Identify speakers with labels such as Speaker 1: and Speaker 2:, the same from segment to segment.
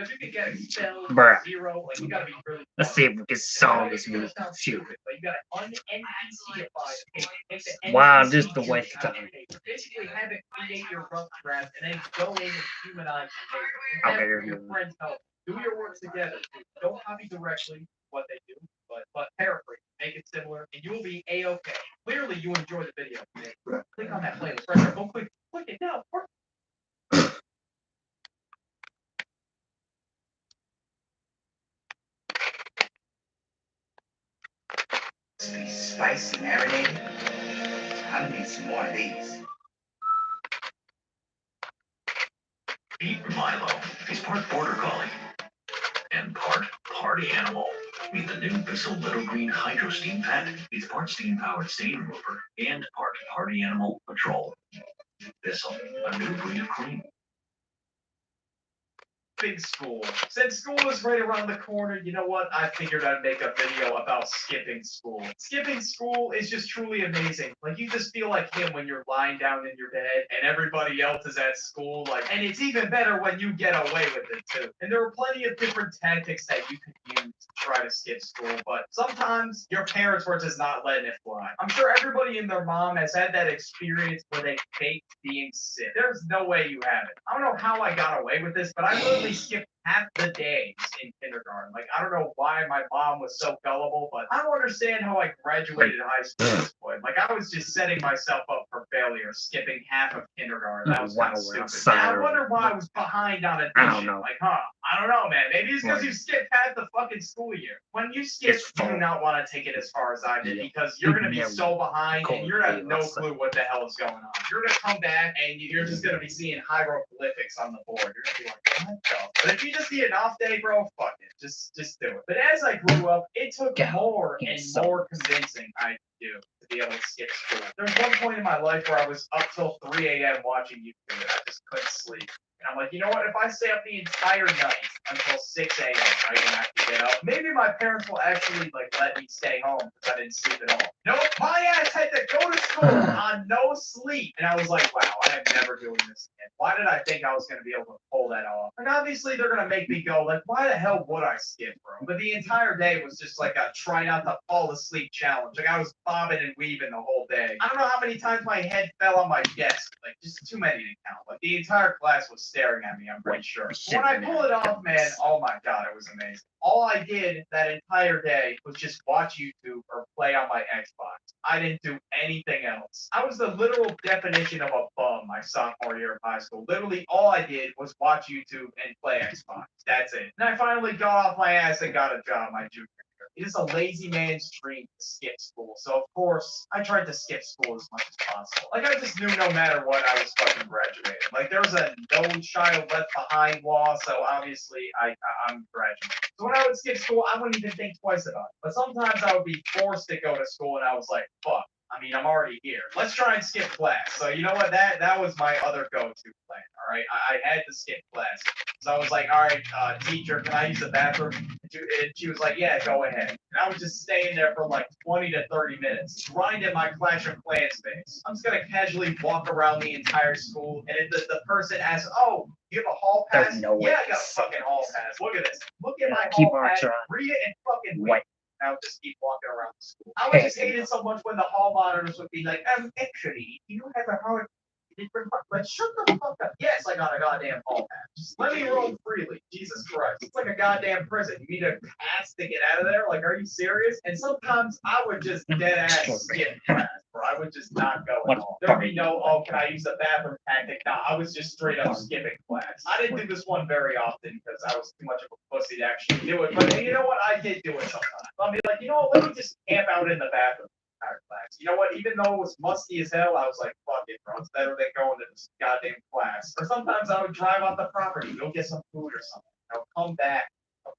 Speaker 1: because you can get expelled,
Speaker 2: Bruh.
Speaker 1: 0, like you gotta be really.
Speaker 2: Let's see if we can solve this move. Shoot.
Speaker 1: But you gotta un-NPCify.
Speaker 2: Wow, this is the waste of time.
Speaker 1: Basically, have it create your rough draft and then go in and humanize it.
Speaker 2: Okay,
Speaker 1: Have your friends help. Do your work together. Don't copy directly what they do, but paraphrase. Make it similar, and you'll be a-okay. Clearly, you enjoy the video. Click on that playlist right there. Go click it now.
Speaker 3: Spicy marinated. I need some more of these.
Speaker 4: Beef Milo is part border collie and part party animal. Meet the new Bissell Little Green Hydro Steam Pet. It's part steam-powered stain remover and part party animal patrol. Bissell, a new breed of cream.
Speaker 1: Big school. Since school is right around the corner, you know what? I figured I'd make a video about skipping school. Skipping school is just truly amazing. Like, you just feel like him when you're lying down in your bed and everybody else is at school. Like, and it's even better when you get away with it too. And there are plenty of different tactics that you could use to try to skip school, but sometimes your parents were just not letting it fly. I'm sure everybody and their mom has had that experience where they faked being sick. There's no way you haven't. I don't know how I got away with this, but I literally skipped half the days in kindergarten. Like, I don't know why my mom was so gullible, but I don't understand how I graduated high school at this point. Like, I was just setting myself up for failure, skipping half of kindergarten. That was kind of stupid. And I wonder why I was behind on addition.
Speaker 2: I don't know.
Speaker 1: Like, I don't know, man. Maybe it's because you skipped half the fucking school year. When you skip, you do not want to take it as far as I did, because you're going to be so behind and you're going to have no clue what the hell is going on. You're going to come back and you're just going to be seeing hieroglyphics on the board. You're going to be like, what the? But if you just need an off day, bro, fuck it. Just do it. But as I grew up, it took more and more convincing I do to be able to skip school. There's one point in my life where I was up till 3 a.m. watching YouTube and I just couldn't sleep. And I'm like, you know what? If I stay up the entire night until 6 a.m., right, and I have to get up, maybe my parents will actually let me stay home because I didn't sleep at all. No, my ass had to go to school on no sleep. And I was like, wow, I am never doing this again. Why did I think I was going to be able to pull that off? And obviously they're going to make me go, like, why the hell would I skip, bro? But the entire day was just like a try not to fall asleep challenge. Like, I was bobbing and weaving the whole day. I don't know how many times my head fell on my desk. Like, just too many to count. Like, the entire class was staring at me, I'm pretty sure. When I pull it off, man, oh my god, it was amazing. All I did that entire day was just watch YouTube or play on my Xbox. I didn't do anything else. I was the literal definition of a bum my sophomore year of high school. Literally, all I did was watch YouTube and play Xbox. That's it. And I finally got off my ass and got a job my junior year. It is a lazy man's dream to skip school. So, of course, I tried to skip school as much as possible. Like, I just knew no matter what, I was fucking graduating. Like, there was a no child left behind law, so obviously I'm graduating. So when I would skip school, I wouldn't even think twice about it. But sometimes I would be forced to go to school, and I was like, fuck. I mean, I'm already here. Let's try and skip class. So you know what? That was my other go-to plan. All right, I had to skip class. So I was like, all right, teacher, can I use the bathroom? And she was like, yeah, go ahead. And I was just staying there for like 20 to 30 minutes, grinding my Clash of Clans face. I'm just gonna casually walk around the entire school, and if the person asks, oh, you have a hall pass?
Speaker 2: No
Speaker 1: yeah, I got a fucking hall pass. Look at this. Look at my hall pass. Read it and fucking wait. I would just keep walking around the school. I would just hate it so much when the hall monitors would be like, actually, you have a hard like, shut the fuck up. Yes, I got a goddamn hall pass. Just let me roam freely. Jesus Christ. It's like a goddamn prison. You need a pass to get out of there? Like, are you serious? And sometimes I would just dead ass skip class, bro. I would just not go at all. There'd be no, oh, can I use the bathroom tactic? Nah, I was just straight up skipping class. I didn't do this one very often because I was too much of a pussy to actually do it. But you know what? I did do it sometimes. I'll be like, you know what? Let me just camp out in the bathroom. Class. You know what? Even though it was musty as hell, I was like, fuck it, bro. It's better than going to this goddamn class. Or sometimes I would drive off the property, go get some food or something. I'll come back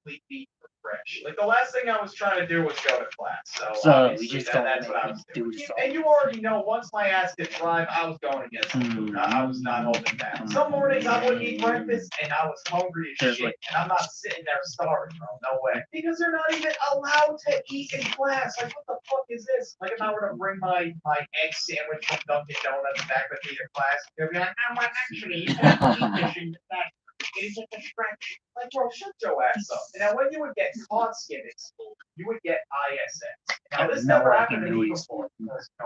Speaker 1: completely refreshed. Like, the last thing I was trying to do was go to class. So
Speaker 2: we just
Speaker 1: that's what I was doing. And you already know, once my ass could drive, I was going to get some food. I was not holding back. Some mornings I wouldn't eat breakfast, and I was hungry as shit. And I'm not sitting there starving, bro. No way. Because they're not even allowed to eat in class. Like, what the fuck is this? Like, if I were to bring my egg sandwich from Dunkin' Donuts back with me to class, they'd be like, oh, well, actually, you can't eat this in the class. And he's like, like, bro, shut your ass up. And now when you would get caught skipping school, you would get ISS. Now this never happened to me before because I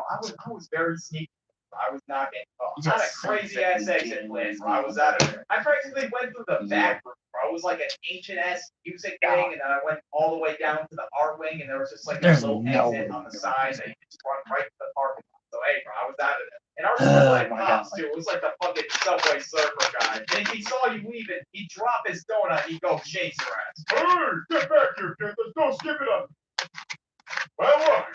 Speaker 1: was very sneaky. I was not getting caught. I had a crazy ass exit plan, bro. I was out of there. I practically went through the back room, bro. It was like an ancient ass music wing, and then I went all the way down to the art wing, and there was just like a little exit on the side that you could just run right to the parking lot. So hey, bro, I was out of there. And our school had cops too. It was like the fucking Subway Surfer guy. And if he saw you leaving, he'd drop his donut, he'd go chase your ass. Hey, get back here, kid. Let's go skip it up. Well, what?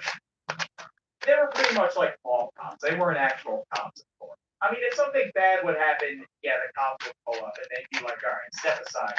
Speaker 1: They were pretty much like mall cops. They weren't actual cops, of course. I mean, if something bad would happen, yeah, the cops would pull up and they'd be like, all right, step aside.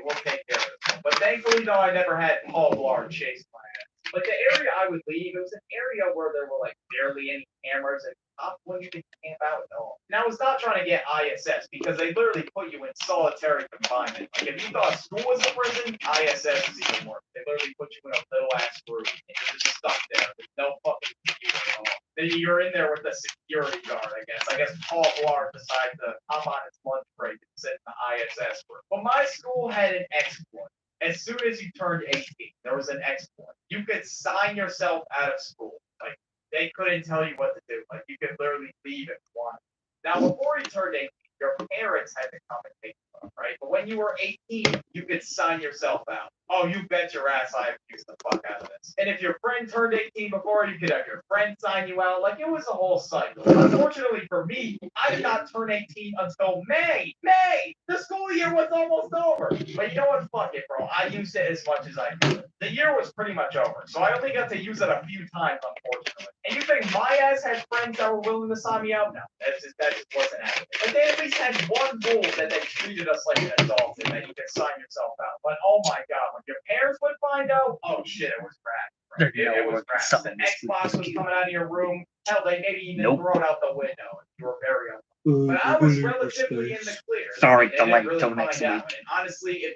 Speaker 1: We'll take care of this one. But thankfully, though, I never had Paul Blart chase my ass. But the area I would leave, it was an area where there were like barely any cameras and cops wouldn't even camp out at all. And I was not trying to get ISS because they literally put you in solitary confinement. Like if you thought school was a prison, ISS is even worse. They literally put you in a little ass room and you're just stuck there. There's no fucking computer at all. Then you're in there with the security guard, I guess. I guess Paul Blart decided to hop on his lunch break and sit in the ISS room. But my school had an exploit. As soon as you turned 18, there was an exploit. You could sign yourself out of school. Like, they couldn't tell you what to do. Like, you could literally leave if you wanted. Now, before you turned 18, your parents had to come and take you out, right? But when you were 18, you could sign yourself out. Oh, you bet your ass I abused the fuck out of this. And if your friend turned 18 before, you could have your friend sign you out. Like, it was a whole cycle. Unfortunately for me, I did not turn 18 until May. May! The school year was almost over. But you know what? Fuck it, bro. I used it as much as I could. The year was pretty much over, so I only got to use it a few times, unfortunately. And you think my ass had friends that were willing to sign me out? No, that just wasn't happening. But they at least had one rule that they treated us like an adult and that you could sign yourself out. But oh my god, when your parents would find out, oh shit, it was crap. It was crap. The Xbox was coming out of your room. Hell, they maybe even throw it out the window if you were very unlucky. But I was relatively in the clear.
Speaker 2: Sorry,
Speaker 1: They didn't
Speaker 2: delay
Speaker 1: really
Speaker 2: till
Speaker 1: find
Speaker 2: next
Speaker 1: out.
Speaker 2: week.
Speaker 1: And honestly, if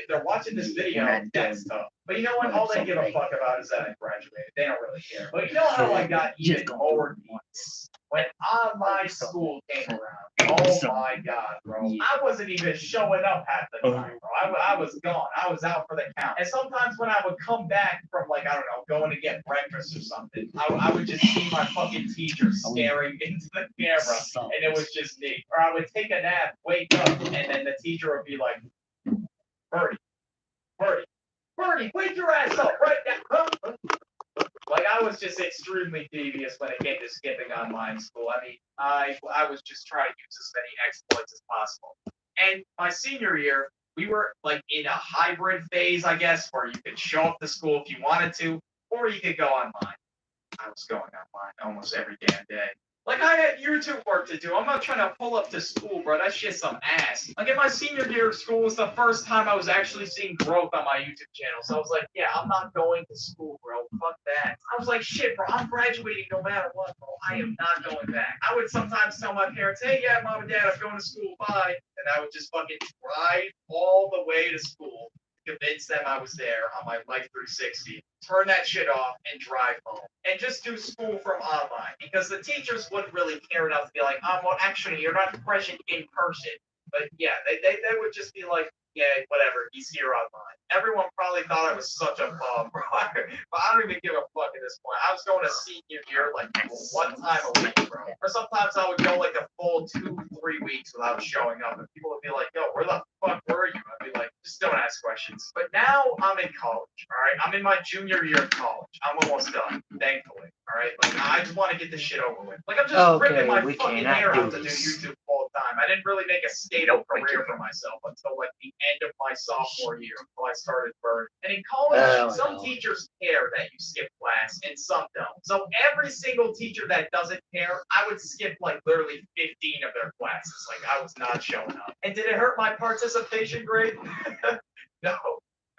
Speaker 1: they're watching this video, that's tough. But you know what?
Speaker 2: No,
Speaker 1: All they give a fuck about is that I graduated. They don't really care. But you know how I got even more once? When online school came around. Oh my god, bro. I wasn't even showing up half the time, bro. I was gone. I was out for the count. And sometimes when I would come back from, like, I don't know, going to get breakfast or something, I would just see my fucking teacher staring into the camera, and it was just me. Or I would take a nap, wake up, and then the teacher would be like, Bertie, wake your ass up right now. Like, I was just extremely devious when it came to skipping online school. I mean, I was just trying to use as many exploits as possible. And my senior year, we were like in a hybrid phase, I guess, where you could show up to school if you wanted to, or you could go online. I was going online almost every damn day. Like, I had YouTube work to do. I'm not trying to pull up to school, bro. That's just some ass. Like, in my senior year of school was the first time I was actually seeing growth on my YouTube channel. So I was like, yeah, I'm not going to school, bro. Fuck that. I was like, shit, bro. I'm graduating no matter what, bro. I am not going back. I would sometimes tell my parents, hey, yeah, mom and dad, I'm going to school. Bye. And I would just fucking drive all the way to school, convince them I was there on my Life 360, turn that shit off, and drive home. And just do school from online. Because the teachers wouldn't really care enough to be like, well, actually, you're not present in person. But yeah, they would just be like, yeah, whatever, he's here online. Everyone probably thought I was such a bum, bro. But I don't even give a fuck at this point. I was going to senior year like one time a week, bro. Or sometimes I would go like a full 2-3 weeks without showing up. And people would be like, yo, where the fuck were you? I'd be like, just don't ask questions. But now I'm in college, all right? I'm in my junior year of college. I'm almost done, thankfully, all right? Like, I just want to get this shit over with. Like, I'm just ripping my fucking hair out to do YouTube full time. I didn't really make a stable career for myself until like the end of my sophomore year, until I started burning. And in college, some teachers care that you skip class and some don't. So every single teacher that doesn't care, I would skip like literally 15 of their classes. Like, I was not showing up. And did it hurt my participation grade? No.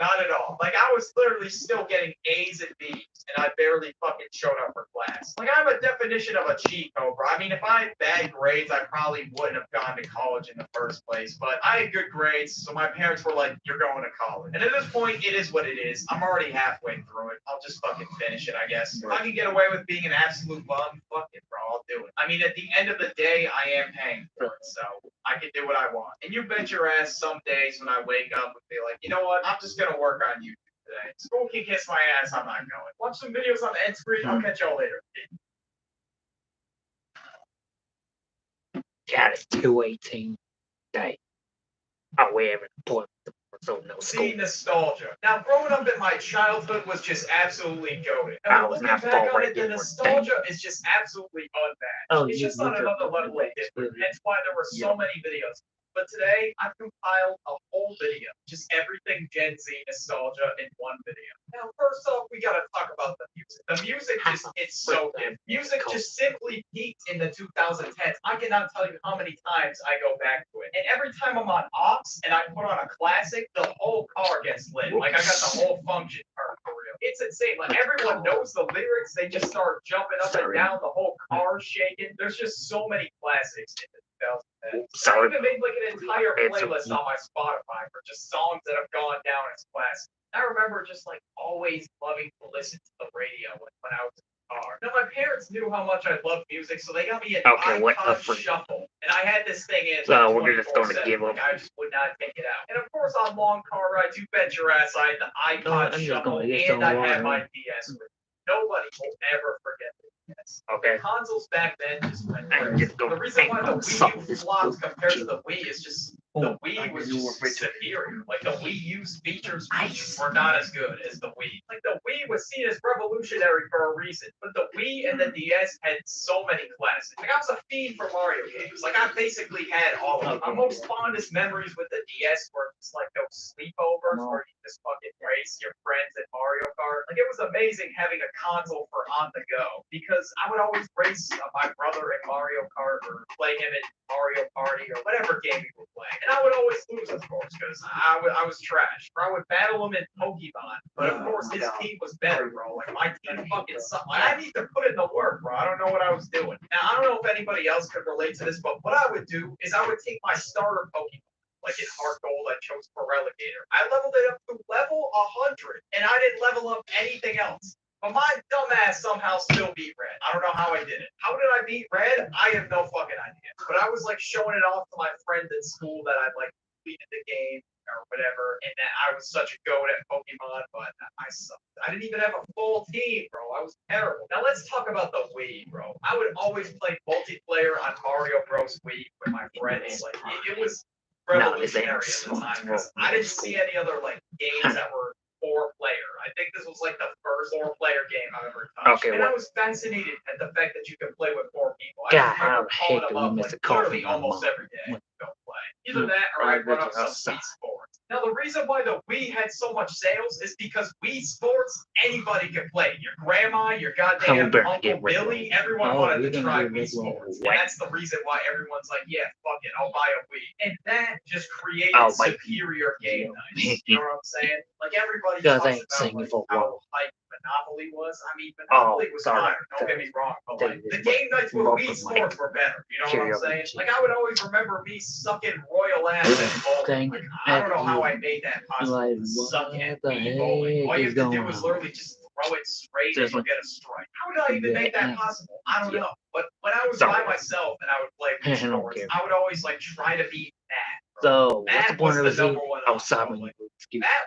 Speaker 1: Not at all. Like, I was literally still getting A's and B's, and I barely fucking showed up for class. Like, I'm a definition of a cheat code, bro. I mean, if I had bad grades, I probably wouldn't have gone to college in the first place. But I had good grades, so my parents were like, you're going to college. And at this point, it is what it is. I'm already halfway through it. I'll just fucking finish it, I guess. If I can get away with being an absolute bum, fuck it, bro. I'll do it. I mean, at the end of the day, I am paying for it, so I can do what I want. And you bet your ass some days when I wake up and be like, you know what? I'm just gonna work on YouTube today. School can kiss my ass. I'm not going. Watch some videos on the end screen. I'll catch y'all later.
Speaker 2: Got it. 2:18 day. Oh, we haven't put so no school.
Speaker 1: See, nostalgia. Now, growing up in my childhood was just absolutely goated.
Speaker 2: I
Speaker 1: And
Speaker 2: was
Speaker 1: looking
Speaker 2: not
Speaker 1: back on it, the
Speaker 2: already
Speaker 1: nostalgia is just absolutely unmatched.
Speaker 2: Oh,
Speaker 1: It's just on another level of different. That's why there were so many videos. But today, I've compiled a whole video, just everything Gen Z nostalgia in one video. Now, first off, we gotta talk about the music. The music just, it's so good. Music just simply peaked in the 2010s. I cannot tell you how many times I go back to it. And every time I'm on aux and I put on a classic, the whole car gets lit. Like, I got the whole function turned for real. It's insane. Like, everyone knows the lyrics. They just start jumping up and down, the whole car's shaking. There's just so many classics in the 2010s. I even made like an entire playlist on my Spotify for just songs that have gone down as classics. I remember just like always loving to listen to the radio when I was in the car. Now my parents knew how much I loved music, so they got me an iPod Shuffle, and I had this thing in.
Speaker 2: So we're just going to give up.
Speaker 1: Like, I just would not take it out. And of course, on long car rides, you bet your ass I had the iPod Shuffle, and I had my DS with me. Nobody will ever forget this.
Speaker 2: Okay.
Speaker 1: The consoles back then just went
Speaker 2: And
Speaker 1: crazy.
Speaker 2: just go
Speaker 1: The reason why the
Speaker 2: suck
Speaker 1: Wii U
Speaker 2: this
Speaker 1: flopped
Speaker 2: book.
Speaker 1: compared to the Wii is just the Wii was just superior. Like the Wii U's features were not as good as the Wii. Like the Wii was seen as revolutionary for a reason, but the Wii and the DS had so many classics. Like I was a fiend for Mario games. Like I basically had all of them. My most fondest memories with the DS were just like those sleepovers where you just fucking race your friends at Mario Kart. Like it was amazing having a console for on the go because I would always race my brother in Mario Kart or play him in Mario Party or whatever game we were playing. And I would always lose, of course, because I was trash. Or I would battle him in Pokemon. But of course, his team was better, bro. Like, my team fucking sucked. Like, I need to put in the work, bro. I don't know what I was doing. Now, I don't know if anybody else could relate to this, but what I would do is I would take my starter Pokemon. Like in Heart Gold, I chose Feraligatr. I leveled it up to level 100, and I didn't level up anything else. But my dumbass somehow still beat Red. I don't know how I did it. How did I beat Red? I have no fucking idea. But I was like showing it off to my friends at school that I'd like completed the game or whatever, and that I was such a goat at Pokemon, but I sucked. I didn't even have a full team, bro. I was terrible. Now let's talk about the Wii, bro. I would always play multiplayer on Mario Bros. Wii with my friends. Like it was revolutionary at the time because I didn't see any other like games that were 4-player. I think this was like the first 4-player game I've ever touched. Okay, and I was fascinated at the fact that you could play with 4 people. I remember calling them up like literally almost every day. Don't play. Either that or I'd run up some Wii Sports. Now the reason why the Wii had so much sales is because Wii Sports anybody could play. Your grandma, your goddamn Uncle Billy, everyone wanted to try Wii Sports. And that's the reason why everyone's like, yeah, fuck it, I'll buy a Wii. And that just created superior game nights. You know what I'm saying? Like everybody talks about like, how hype Monopoly was. I mean, Monopoly was fire. Don't get me wrong, but like the game nights with Wii Sports were better. You know what I'm saying? Like I would always remember me sucking royal ass at bowling. Like, I don't know how I made that possible. Suck at Wii bowling. All you have to do is literally just throw it straight and you'll get a strike. How did I even make that possible? I don't know. But when I was by myself and I would play Wii Sports, I would always like try to beat that.
Speaker 2: So what's the point of this?
Speaker 1: That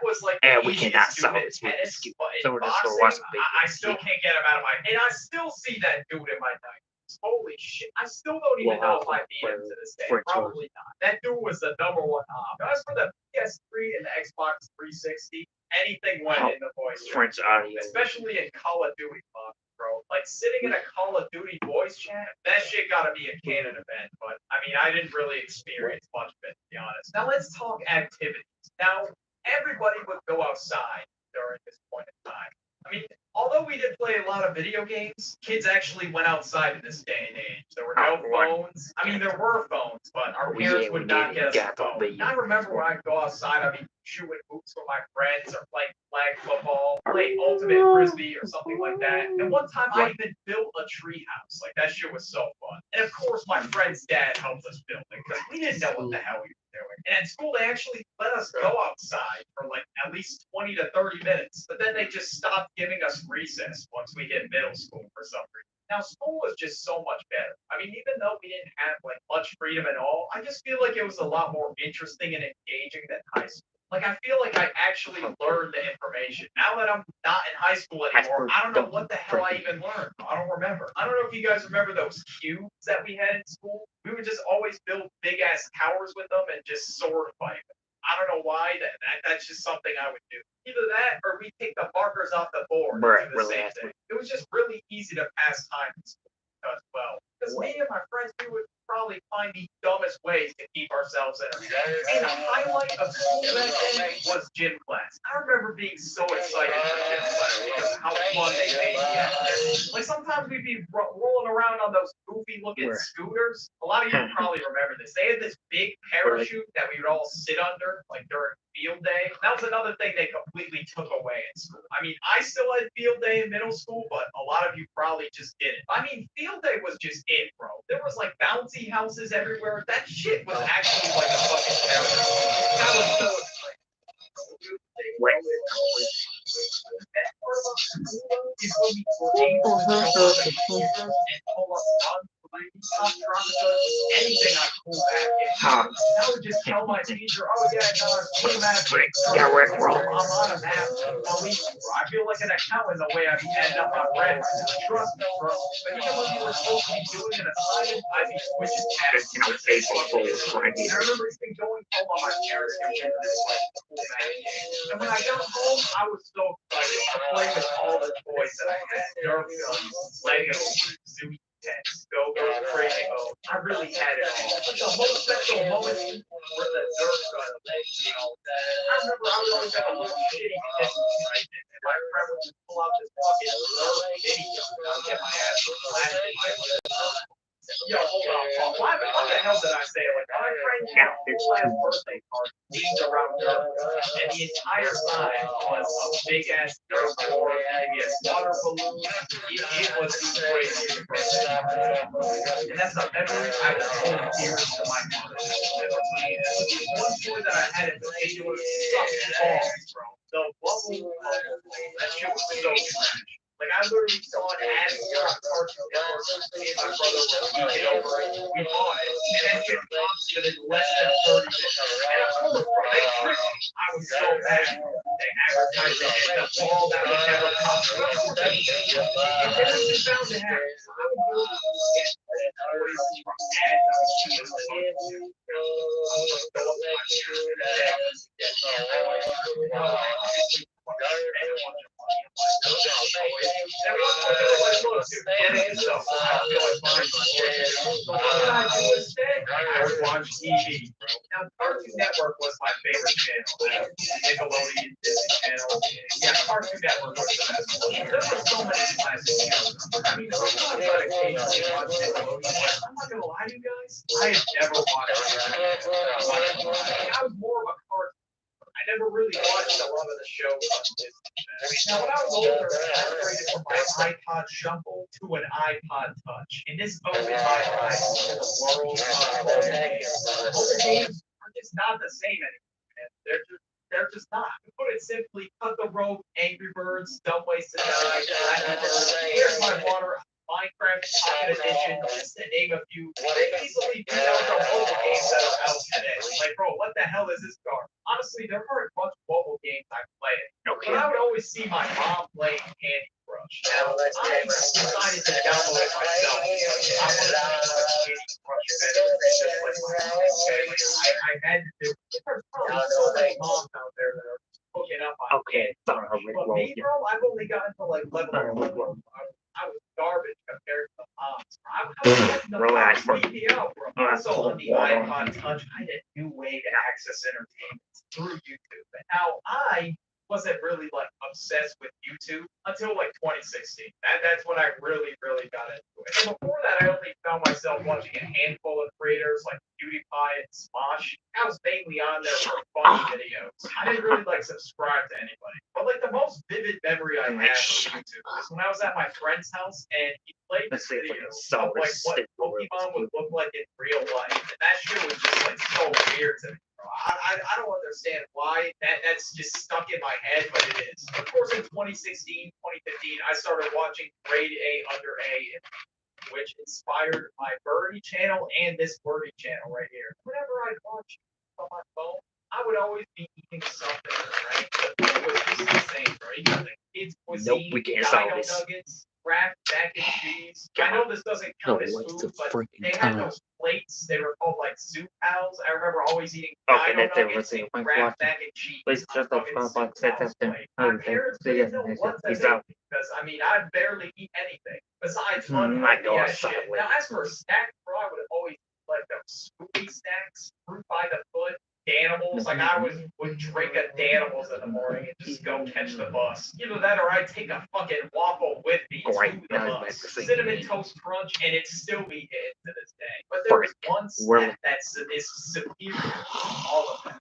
Speaker 1: was like
Speaker 2: we cannot solve this.
Speaker 1: So we're just gonna watch I still can't get him out of my and I still see that dude in my night. Holy shit. I still don't even know if I beat him to this day. Probably not. That dude was the #1 op. As for the PS3 and the Xbox 360, anything went in the voice chat. Especially in Call of Duty mod, bro. Like sitting in a Call of Duty voice chat, that shit gotta be a canon event. But I mean, I didn't really experience much of it, to be honest. Now let's talk activities. Now, everybody would go outside during this point in time. I mean, although we did play a lot of video games, kids actually went outside in this day and age. There were no phones. I mean, there were phones, but our parents would not get us a phone. And I remember when I'd go outside, I'd be shooting hoops with my friends or playing flag football, playing ultimate frisbee or something like that. And one time I even built a tree house. Like, that shit was so fun. And of course, my friend's dad helped us build it because we didn't know what the hell we were doing. And at school, they actually let us go outside for like at least 20 to 30 minutes. But then they just stopped giving us recess once we hit middle school for some reason. Now, school was just so much better. I mean, even though we didn't have like much freedom at all, I just feel like it was a lot more interesting and engaging than high school. Like, I feel like I actually learned the information. Now that I'm not in high school anymore, I don't know what the hell I even learned. I don't remember. I don't know if you guys remember those cubes that we had in school. We would just always build big ass towers with them and just sword fight. I don't know why. That's just something I would do. Either that or we take the markers off the board and do the same thing. It was just really easy to pass time in school as well. Because me and my friends, we would probably find the dumbest ways to keep ourselves entertained. And the highlight of school that day was gym class. I remember being so excited for gym class because of how fun they made it. Like, sometimes we'd be rolling around on those goofy looking scooters. A lot of you probably remember this. They had this big parachute that we would all sit under, like during field day. That was another thing they completely took away in school. I mean, I still had field day in middle school, but a lot of you probably just didn't. I mean, field day was just it, bro. There was like bouncy houses everywhere. That shit was actually like a fucking terror. That was so exciting. Anything I pull back in. I would just tell my teacher, oh yeah, no, I'm on a map. I feel like an accountant the way I'd be adding up my bread. Trust me, bro. But even when we were supposed to be doing an assignment, I'd be switching tabs. I remember even going home on my parents' computer this like cool magazine. And when I got home, I was so excited to play with all the toys that I had. Nerf guns, Legos, Zoo Pets, Go-Go, Crazy Mode. I really had it all. But the most special moments were the Nerf gun things. I remember I was always at a little shitty distance, right? And my friend would just pull out this fucking Nerf mini gun. And I would get my ass blasted. Yo, hold on, Paul. Why the hell did I say it like that? My friend had a whole ass birthday party themed around Nerf guns, and the entire time was a big ass Nerf board, maybe a water balloon. It was the craziest birthday party. And that's a memory I will hold dear to my mother. One toy that I had in particular sucked balls, bro. The bubble, that shit was so trash. Like, I literally saw an ad for a Cartoon Network, me and my brother were geeking over it. We bought it, and then it dropped within less than 30 minutes. And of course, bro, they tricked me. I was so mad. They advertised it as the ball that would never pop. And then I just found to have it. So I would go get toys from ads I was shooting on the I would just go up to my parents and say, I would watch TV. Now, Cartoon Network was my favorite channel. Nickelodeon, Disney Channel. Yeah, Cartoon Network was the best. There were so many classic shows. I mean, sometimes I occasionally watch Nickelodeon. I'm not gonna lie to you guys. I have never watched it. I was more of a cartoon. I never really watched a lot of the shows on Disney. Now, when I was older, I upgraded from my iPod Shuffle to an iPod Touch. And this opened my eyes to the world of mobile games. Mobile games are just not the same anymore, man. They're just not. To put it simply, Cut the Rope, Angry Birds, Dumb Ways to Die, Flappy Bird, Here's My Water, Minecraft Pocket Edition, just to name a few. They easily beat out the mobile games that are out today. Like, bro, what the hell is this garbage? Honestly, there aren't much mobile games I play. But I would always see my mom playing Candy Crush. Now, I decided to download it myself because I wanted to make Candy Crush better than just like my mom's family. I had to do it. There's probably so many moms out there that are hooking up on Candy Crush. But me, bro, I've only gotten to like level 1. I was garbage compared to the moms. I was the VPO, bro. Also on the iPod Touch, I had a new way to access entertainment through YouTube. And now I wasn't really like a obsessed with YouTube until like 2016. That's when I really got into it. And before that, I only found myself watching a handful of creators like PewDiePie and Smosh. I was mainly on there for funny videos. I didn't really like subscribe to anybody. But like the most vivid memory I have of YouTube was when I was at my friend's house and he played this video of like what Pokemon would look like in real life. And that shit was just like so weird to me. I don't understand why that's just stuck in my head, but it is. Of course, in 2016, 2015, I started watching Grade A Under A, which inspired my Birdie channel and this Birdie channel right here. Whenever I watch on my phone, I would always be eating something, right? The food was just the same, right? Nothing. Kids cuisine, Dino Nuggets, Kraft mac and cheese. I know this doesn't count as food, but they had those plates. They were called like soup pals. I remember always eating Dino Nuggets and Kraft mac and cheese. My parents didn't know what to do because I mean I barely eat anything besides unhealthy ass shit. Now as for snacks, bro, I would always eat like those smoothie snacks, fruit by the foot. Danimals, like I would drink a Danimals in the morning and just go catch the bus. Either that or I'd take a fucking waffle with me to the bus. Cinnamon Toast Crunch, and it'd still be hit to this day. But there was one snack that is superior to all of them.